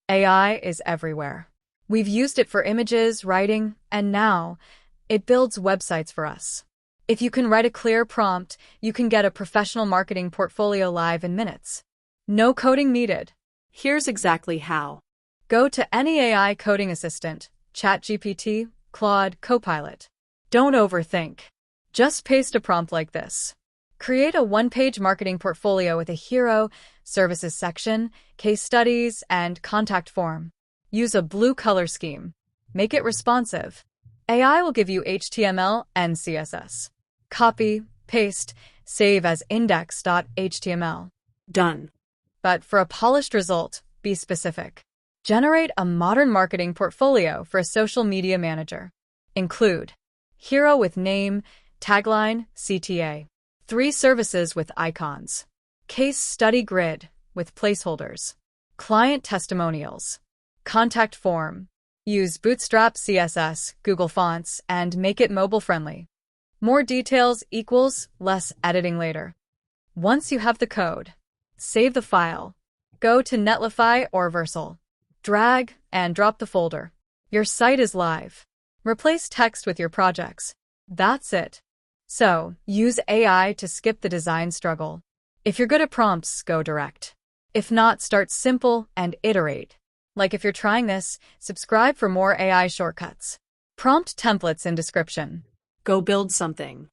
AI is everywhere. We've used it for images, writing, and now it builds websites for us. If you can write a clear prompt, you can get a professional marketing portfolio live in minutes. No coding needed. Here's exactly how. Go to any AI coding assistant, ChatGPT, Claude, Copilot. Don't overthink. Just paste a prompt like this. Create a one-page marketing portfolio with a hero, services section, case studies, and contact form. Use a blue color scheme. Make it responsive. AI will give you HTML and CSS. Copy, paste, save as index.html. Done. But for a polished result, be specific. Generate a modern marketing portfolio for a social media manager. Include hero with name, tagline, CTA. 3 services with icons. Case study grid with placeholders. Client testimonials. Contact form. Use Bootstrap CSS, Google Fonts, and make it mobile-friendly. More details equals less editing later. Once you have the code, save the file. Go to Netlify or Versal. Drag and drop the folder. Your site is live. Replace text with your projects. That's it. So, use AI to skip the design struggle. If you're good at prompts, go direct. If not, start simple and iterate. Like if you're trying this, subscribe for more AI shortcuts. Prompt templates in description. Go build something.